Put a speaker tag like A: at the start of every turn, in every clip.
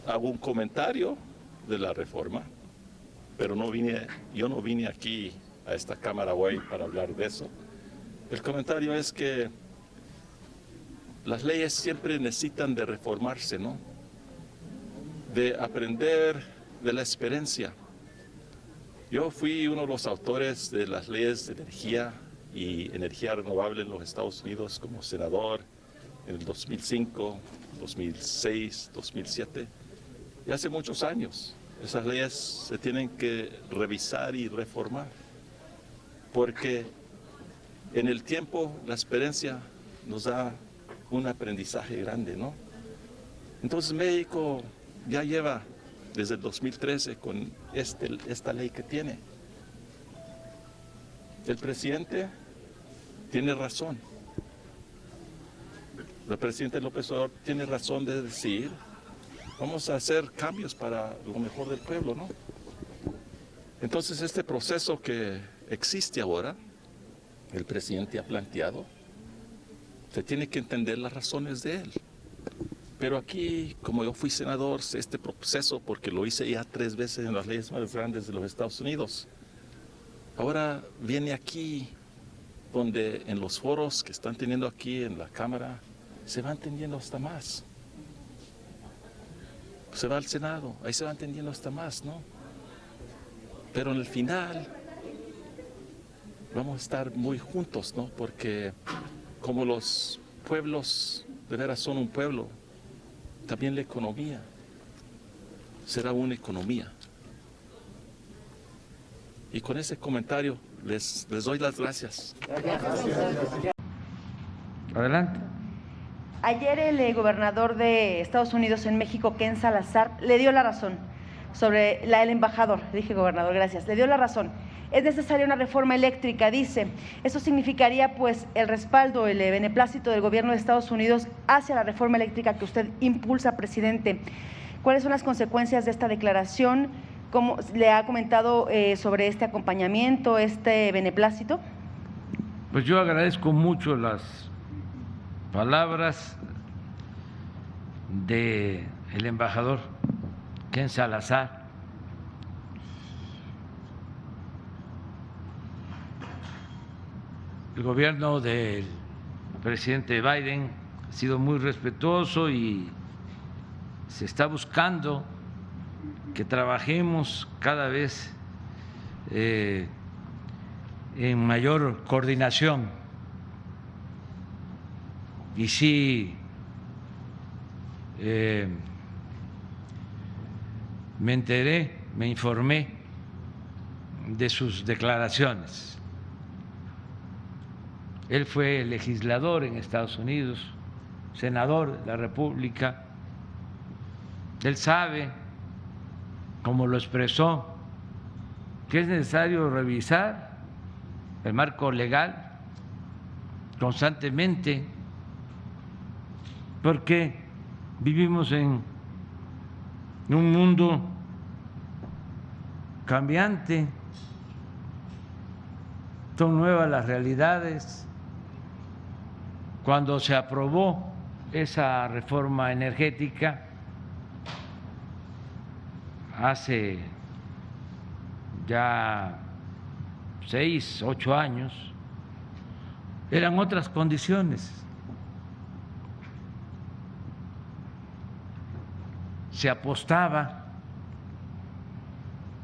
A: hago un comentario de la reforma, pero yo no vine aquí a esta Cámara hoy para hablar de eso. El comentario es que las leyes siempre necesitan de reformarse, ¿no? De aprender de la experiencia. Yo fui uno de los autores de las leyes de energía y energía renovable en los Estados Unidos como senador en el 2005, 2006, 2007 y hace muchos años. Esas leyes se tienen que revisar y reformar porque en el tiempo la experiencia nos da un aprendizaje grande, ¿no? Entonces México ya lleva desde el 2013 con esta ley que tiene. El presidente tiene razón. El presidente López Obrador tiene razón de decir, vamos a hacer cambios para lo mejor del pueblo, ¿no? Entonces este proceso que existe ahora, el presidente ha planteado, se tiene que entender las razones de él. Pero aquí, como yo fui senador, sé este proceso porque lo hice ya 3 veces en las leyes más grandes de los Estados Unidos. Ahora viene aquí, donde en los foros que están teniendo aquí en la Cámara, se va entendiendo hasta más. Se va al Senado, ahí se va entendiendo hasta más, ¿no? Pero en el final vamos a estar muy juntos, ¿no? Porque como los pueblos de veras son un pueblo, también la economía será una economía. Y con ese comentario les doy las gracias.
B: Adelante.
C: Ayer el gobernador de Estados Unidos en México, Ken Salazar, le dio la razón sobre el embajador, dije gobernador, gracias, le dio la razón. Es necesaria una reforma eléctrica, dice. Eso significaría pues el respaldo, el beneplácito del gobierno de Estados Unidos hacia la reforma eléctrica que usted impulsa, presidente. ¿Cuáles son las consecuencias de esta declaración? ¿Cómo le ha comentado sobre este acompañamiento, este beneplácito?
B: Pues yo agradezco mucho las palabras del embajador Ken Salazar. El gobierno del presidente Biden ha sido muy respetuoso y se está buscando que trabajemos cada vez en mayor coordinación. Y sí, me enteré, me informé de sus declaraciones. Él fue legislador en Estados Unidos, senador de la República. Él sabe, como lo expresó, que es necesario revisar el marco legal constantemente, porque vivimos en un mundo cambiante, son nuevas las realidades. Cuando se aprobó esa reforma energética hace ya 6, 8 años, eran otras condiciones. Se apostaba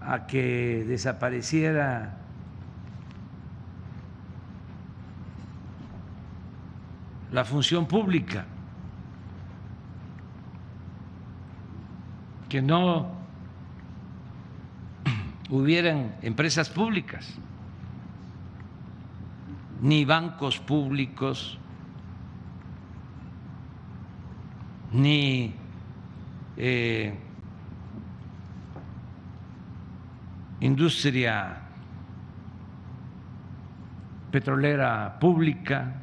B: a que desapareciera la función pública, que no hubieran empresas públicas, ni bancos públicos, ni industria petrolera pública,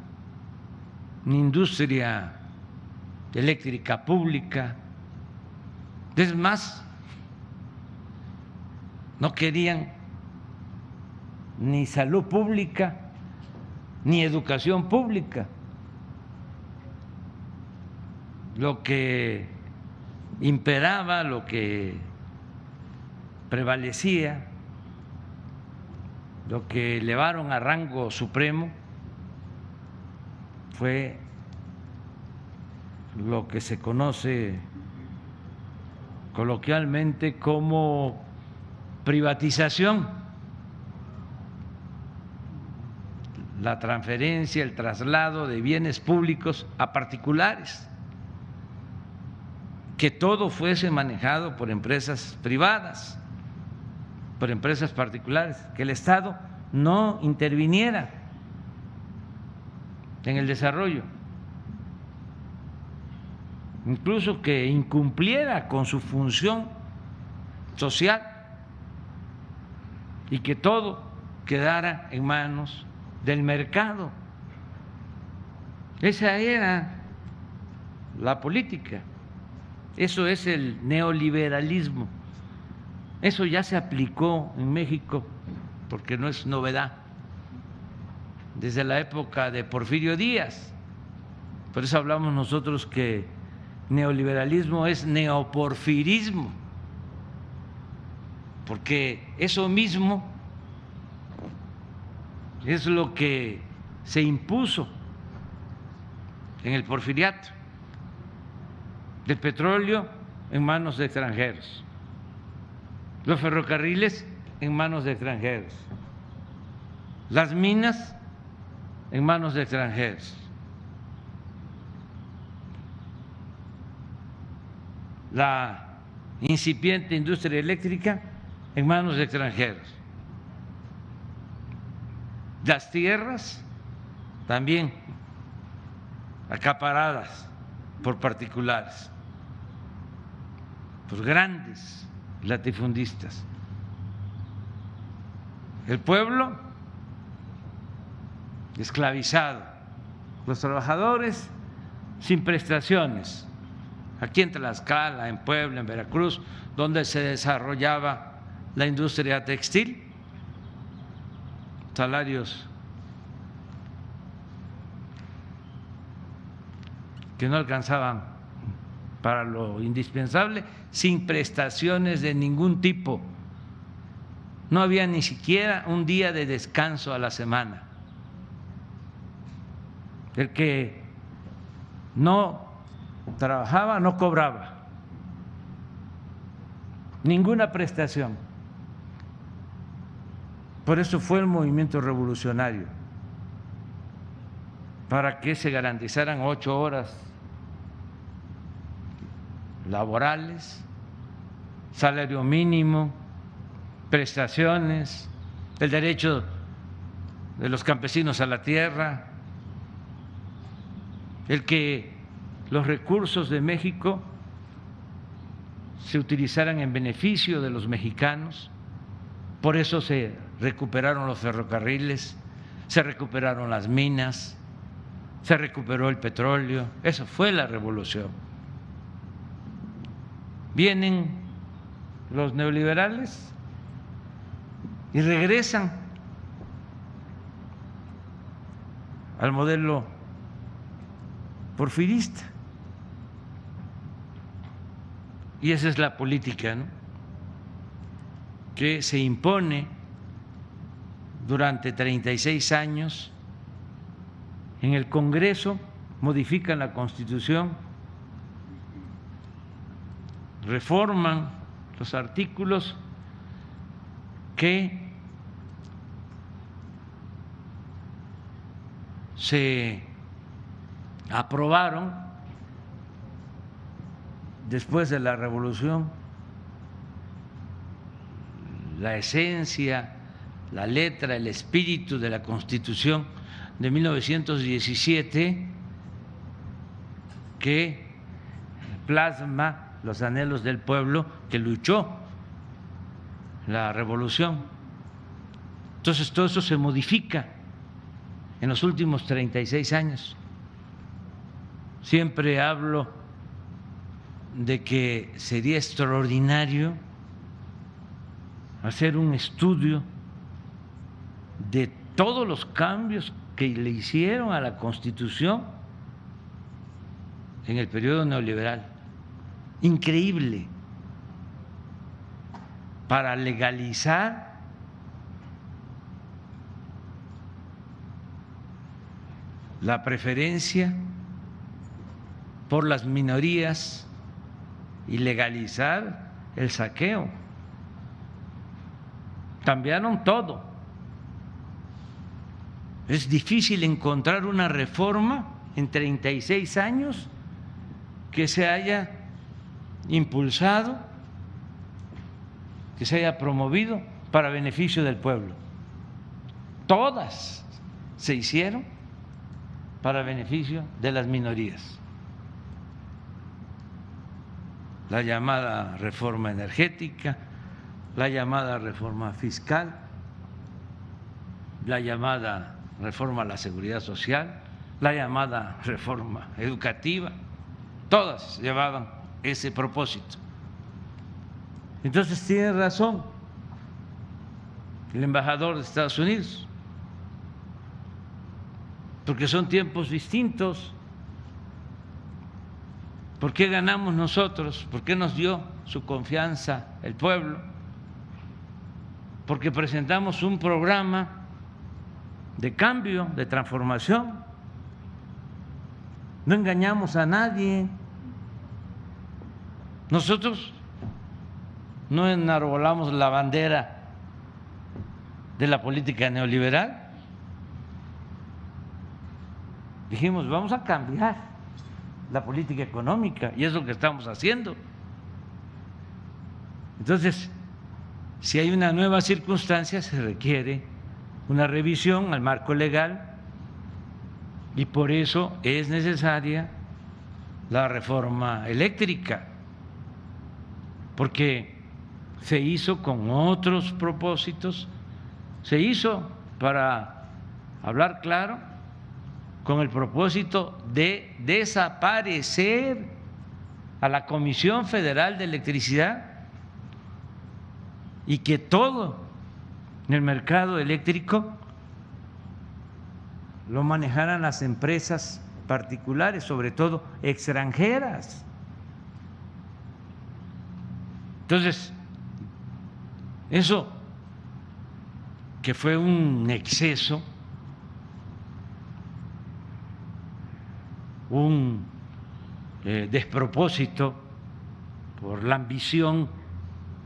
B: ni industria eléctrica pública. Es más, no querían ni salud pública, ni educación pública. Lo que imperaba, lo que prevalecía, lo que elevaron a rango supremo fue lo que se conoce coloquialmente como privatización, la transferencia, el traslado de bienes públicos a particulares, que todo fuese manejado por empresas privadas, por empresas particulares, que el Estado no interviniera en el desarrollo, incluso que incumpliera con su función social y que todo quedara en manos del mercado. Esa era la política, eso es el neoliberalismo. Eso ya se aplicó en México, porque no es novedad, desde la época de Porfirio Díaz. Por eso hablamos nosotros que neoliberalismo es neoporfirismo, porque eso mismo es lo que se impuso en el porfiriato, del petróleo en manos de extranjeros, los ferrocarriles en manos de extranjeros, las minas en manos de extranjeros, la incipiente industria eléctrica en manos de extranjeros, las tierras también acaparadas por particulares, por grandes latifundistas. El pueblo esclavizado, los trabajadores sin prestaciones. Aquí en Tlaxcala, en Puebla, en Veracruz, donde se desarrollaba la industria textil, salarios que no alcanzaban para lo indispensable, sin prestaciones de ningún tipo. No había ni siquiera un día de descanso a la semana. El que no trabajaba no cobraba ninguna prestación. Por eso fue el movimiento revolucionario, para que se garantizaran 8 horas laborales, salario mínimo, prestaciones, el derecho de los campesinos a la tierra, el que los recursos de México se utilizaran en beneficio de los mexicanos. Por eso se recuperaron los ferrocarriles, se recuperaron las minas, se recuperó el petróleo. Eso fue la revolución. Vienen los neoliberales y regresan al modelo porfirista. Y esa es la política, ¿no?, que se impone durante 36 años. En el Congreso modifican la Constitución, reforman los artículos que se aprobaron después de la Revolución. La esencia, la letra, el espíritu de la Constitución de 1917, que plasma los anhelos del pueblo que luchó la revolución. Entonces todo eso se modifica en los últimos 36 años. Siempre hablo de que sería extraordinario hacer un estudio de todos los cambios que le hicieron a la Constitución en el periodo neoliberal, increíble para legalizar la preferencia por las minorías y legalizar el saqueo. Cambiaron todo. Es difícil encontrar una reforma en 36 años que se haya impulsado, que se haya promovido para beneficio del pueblo. Todas se hicieron para beneficio de las minorías. La llamada reforma energética, la llamada reforma fiscal, la llamada reforma a la seguridad social, la llamada reforma educativa, todas llevaban ese propósito. Entonces tiene razón el embajador de Estados Unidos, porque son tiempos distintos. ¿Por qué ganamos nosotros? ¿Por qué nos dio su confianza el pueblo? Porque presentamos un programa de cambio, de transformación. No engañamos a nadie. Nosotros no enarbolamos la bandera de la política neoliberal. Dijimos, vamos a cambiar la política económica, y es lo que estamos haciendo. Entonces, si hay una nueva circunstancia, se requiere una revisión al marco legal, y por eso es necesaria la reforma eléctrica, porque se hizo con otros propósitos, se hizo, para hablar claro, con el propósito de desaparecer a la Comisión Federal de Electricidad y que todo en el mercado eléctrico lo manejaran las empresas particulares, sobre todo extranjeras. Entonces, eso que fue un exceso, un despropósito por la ambición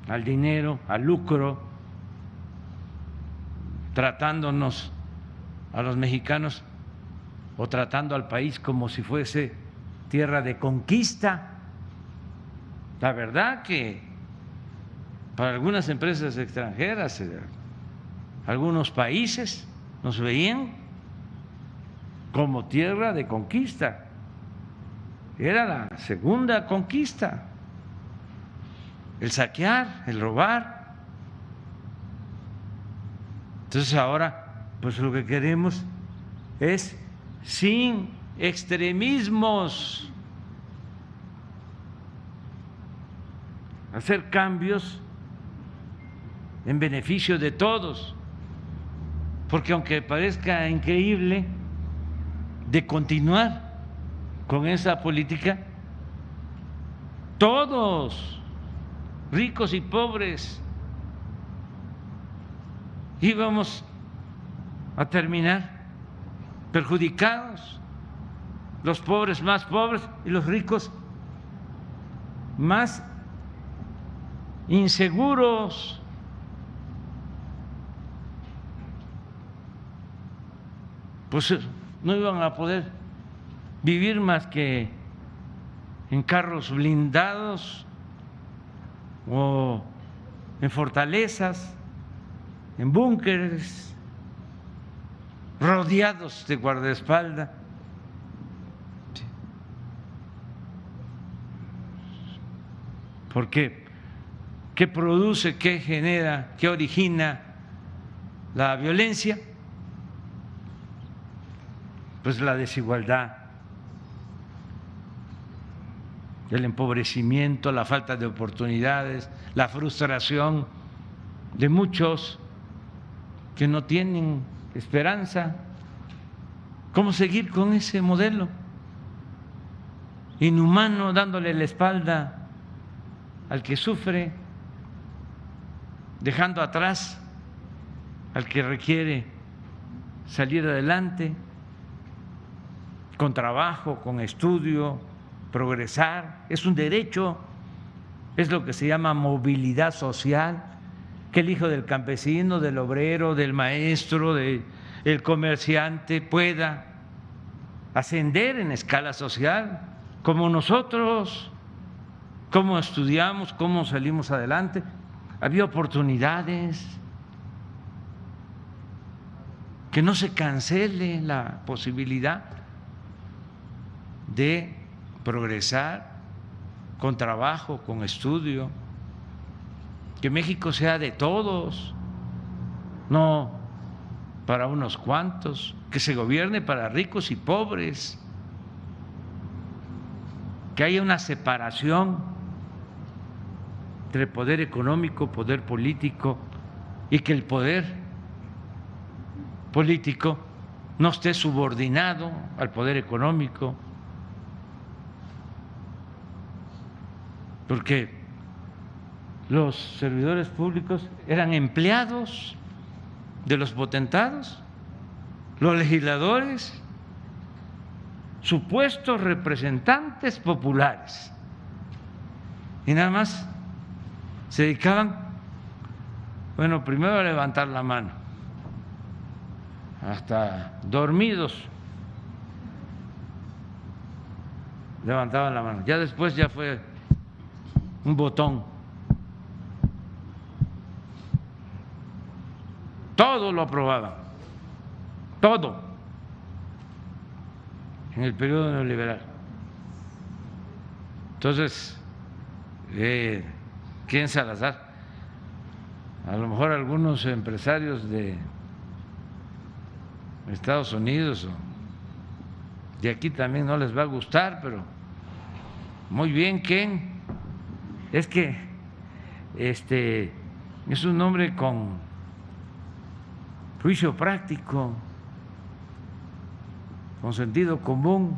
B: al dinero, al lucro, tratándonos a los mexicanos o tratando al país como si fuese tierra de conquista. La verdad que para algunas empresas extranjeras, algunos países nos veían como tierra de conquista. Era la segunda conquista, el saquear, el robar. Entonces ahora, pues lo que queremos es sin extremismos, hacer cambios en beneficio de todos, porque aunque parezca increíble, de continuar con esa política, todos, ricos y pobres, íbamos a terminar perjudicados, los pobres más pobres y los ricos más inseguros. Pues no iban a poder vivir más que en carros blindados o en fortalezas, en búnkeres, rodeados de guardaespaldas. ¿Por qué? ¿Qué produce, qué genera, qué origina la violencia? Pues la desigualdad, el empobrecimiento, la falta de oportunidades, la frustración de muchos que no tienen esperanza. ¿Cómo seguir con ese modelo inhumano, dándole la espalda al que sufre, dejando atrás al que requiere salir adelante con trabajo, con estudio, progresar. Es un derecho, es lo que se llama movilidad social, que el hijo del campesino, del obrero, del maestro, del comerciante pueda ascender en escala social, como nosotros, cómo estudiamos, cómo salimos adelante. Había oportunidades, que no se cancele la posibilidad de progresar con trabajo, con estudio, que México sea de todos, no para unos cuantos, que se gobierne para ricos y pobres, que haya una separación entre poder económico, poder político, y que el poder político no esté subordinado al poder económico, porque los servidores públicos eran empleados de los potentados, los legisladores, supuestos representantes populares, y nada más se dedicaban, bueno, primero a levantar la mano, hasta dormidos levantaban la mano, ya después ya fue un botón, todo lo aprobaban, todo en el periodo neoliberal. Entonces, ¿quién Salazar? A lo mejor algunos empresarios de Estados Unidos o de aquí también no les va a gustar, pero muy bien, ¿quién? Es que es un hombre con juicio práctico, con sentido común.